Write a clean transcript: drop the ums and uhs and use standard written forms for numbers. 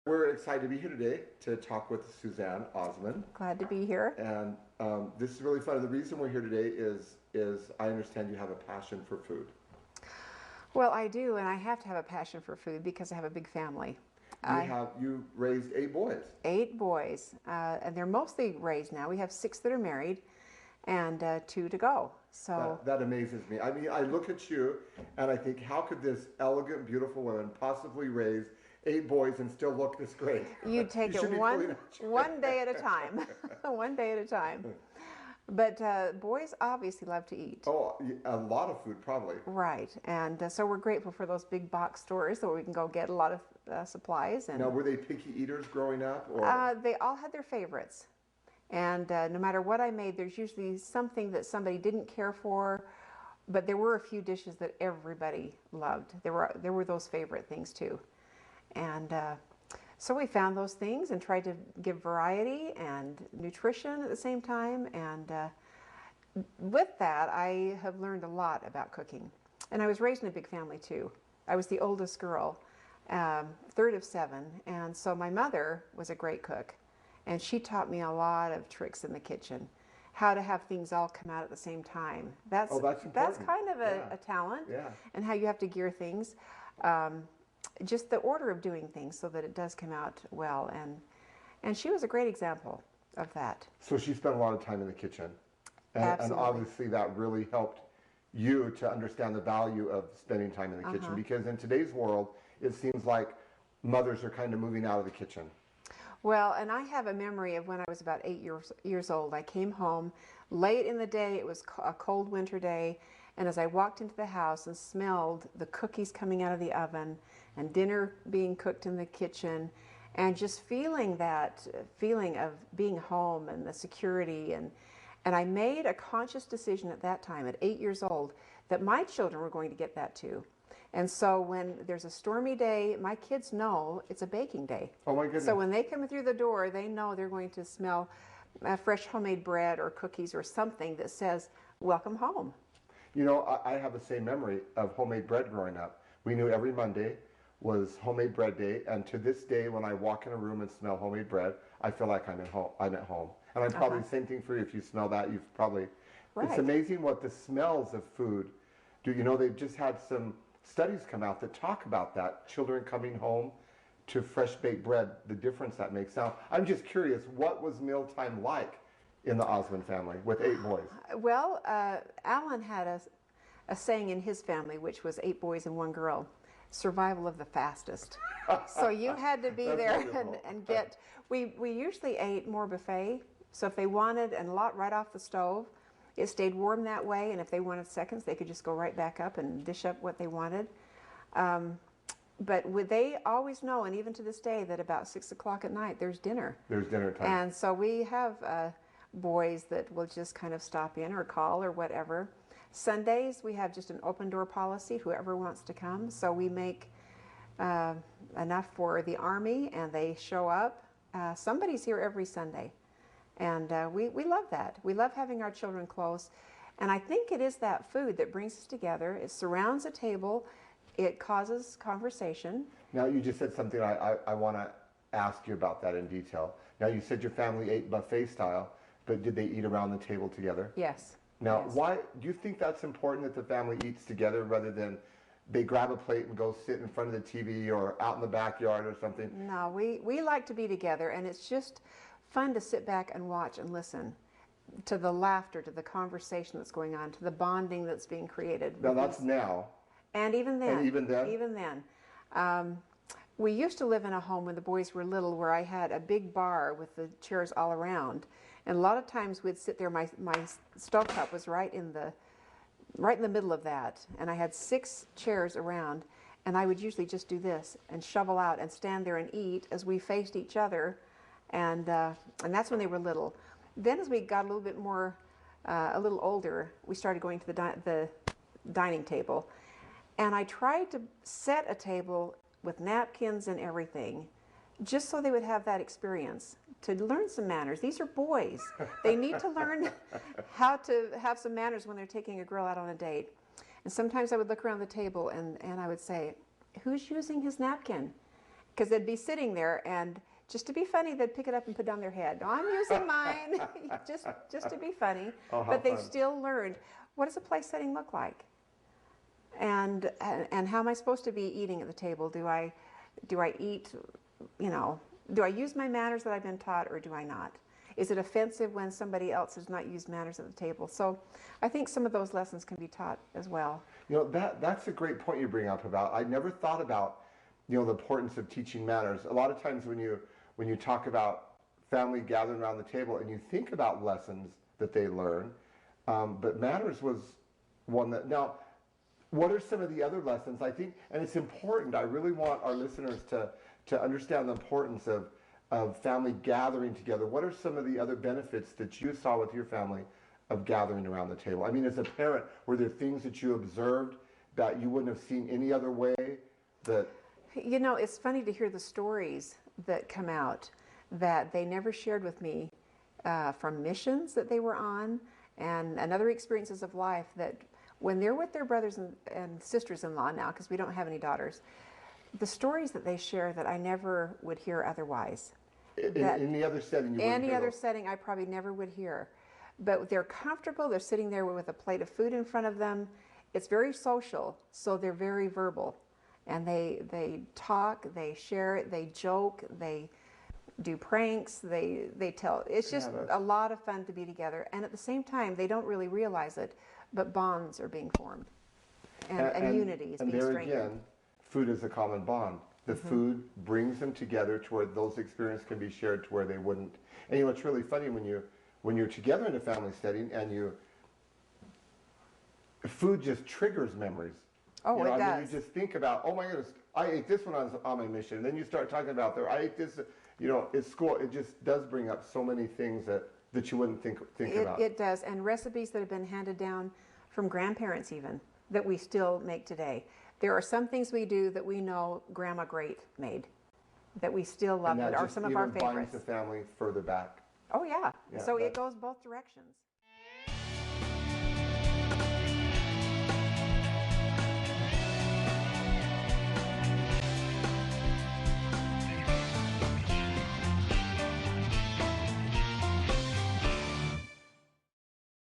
We're excited to be here today to talk with Suzanne Osmond. Glad to be here. And this is really fun. The reason we're here today is I understand you have a passion for food. Well, I do, and I have to have a passion for food because I have a big family. You raised 8 boys. 8 boys, and they're mostly raised now. We have 6 that are married and 2 to go. So that amazes me. I mean, I look at you and I think, how could this elegant, beautiful woman possibly raise 8 boys and still look this great? You take it one day at a time. One day at a time. But boys obviously love to eat. Oh, a lot of food probably. Right, and so we're grateful for those big box stores where we can go get a lot of supplies. And now, were they picky eaters growing up? Or? They all had their favorites. And no matter what I made, there's usually something that somebody didn't care for, but there were a few dishes that everybody loved. There were those favorite things too. And so we found those things and tried to give variety and nutrition at the same time. And with that, I have learned a lot about cooking. And I was raised in a big family too. I was the oldest girl, 3rd of 7. And so my mother was a great cook. And she taught me a lot of tricks in the kitchen, how to have things all come out at the same time. That's kind of a talent, and how you have to gear things. Just the order of doing things so that it does come out well. And she was a great example of that. So she spent a lot of time in the kitchen. And obviously that really helped you to understand the value of spending time in the kitchen. Because in today's world, it seems like mothers are kind of moving out of the kitchen. Well, and I have a memory of when I was about 8 years old. I came home late in the day. It was a cold winter day. And as I walked into the house and smelled the cookies coming out of the oven and dinner being cooked in the kitchen, and just feeling that feeling of being home and the security, and I made a conscious decision at that time, at 8 years old, that my children were going to get that too. And so when there's a stormy day, my kids know it's a baking day. Oh my goodness. So when they come through the door, they know they're going to smell fresh homemade bread or cookies or something that says, welcome home. You know, I have the same memory of homemade bread growing up. We knew every Monday was homemade bread day, and to this day, when I walk in a room and smell homemade bread, I feel like I'm at home. And I'm probably the same thing for you. If you smell that, you've probably... Right. It's amazing what the smells of food do. You know, they've just had some studies come out that talk about that. Children coming home to fresh baked bread, the difference that makes. Now, I'm just curious, what was mealtime like in the Osmond family with 8 boys? Well, Alan had a saying in his family, which was 8 boys and 1 girl, survival of the fastest. So you had to be there and get, we usually ate more buffet. So if they wanted a lot right off the stove, it stayed warm that way, and if they wanted seconds, they could just go right back up and dish up what they wanted. But they always know, and even to this day, that about 6 o'clock at night, there's dinner. There's dinner time. And so we have boys that will just kind of stop in or call or whatever. Sundays, we have just an open door policy, whoever wants to come. So we make enough for the Army, and they show up. Somebody's here every Sunday. And we love that. We love having our children close. And I think it is that food that brings us together. It surrounds a table. It causes conversation. Now, you just said something I want to ask you about that in detail. Now, you said your family ate buffet style, but did they eat around the table together? Yes. Now, yes. Why do you think that's important, that the family eats together rather than they grab a plate and go sit in front of the TV or out in the backyard or something? No, we like to be together, and it's just fun to sit back and watch and listen to the laughter, to the conversation that's going on, to the bonding that's being created. Now that's now. And even then. And even then? Even then. We used to live in a home when the boys were little where I had a big bar with the chairs all around. And a lot of times we'd sit there, my stovetop was right in the middle of that. And I had 6 chairs around, and I would usually just do this and shovel out and stand there and eat as we faced each other. And that's when they were little. Then as we got a little bit more, a little older, we started going to the dining table. And I tried to set a table with napkins and everything, just so they would have that experience, to learn some manners. These are boys. They need to learn how to have some manners when they're taking a girl out on a date. And sometimes I would look around the table and I would say, who's using his napkin? because they'd be sitting there, and just to be funny, they'd pick it up and put it on their head. No, I'm using mine, just to be funny. Oh, how But they fun. still learned, what does a place setting look like? And how am I supposed to be eating at the table? Do I eat, do I use my manners that I've been taught, or do I not? Is it offensive when somebody else has not used manners at the table? So I think some of those lessons can be taught as well. That's a great point you bring up about, I never thought about, the importance of teaching manners. A lot of times when you talk about family gathering around the table and you think about lessons that they learn, but manners was one that, now, what are some of the other lessons? I think, and it's important, I really want our listeners to understand the importance of family gathering together. What are some of the other benefits that you saw with your family of gathering around the table? I mean, as a parent, were there things that you observed that you wouldn't have seen any other way? That It's funny to hear the stories that come out that they never shared with me from missions that they were on and other experiences of life, that when they're with their brothers and sisters-in-law now, because we don't have any daughters, the stories that they share that I never would hear otherwise. in any other setting you wouldn't Any hear other those? setting I probably never would hear. But they're comfortable, they're sitting there with a plate of food in front of them. It's very social, so they're very verbal. And they talk, they share, they joke, they do pranks, they tell. It's just a lot of fun to be together. And at the same time, they don't really realize it, but bonds are being formed. And unity is being there strengthened. again, food is a common bond. The food brings them together to where those experiences can be shared to where they wouldn't. And it's really funny when you're together in a family setting and food just triggers memories. Oh, it I does. mean, you just think about, oh my goodness, I ate this when I was on my mission. And then you start talking about I ate this, at school. It just does bring up so many things that you wouldn't think about. It does. And recipes that have been handed down from grandparents even, that we still make today. There are some things we do that we know Grandma Great made, that we still love, And that that are just some of our even binds favorites. the family further back. Oh yeah. Yeah, So it goes both directions.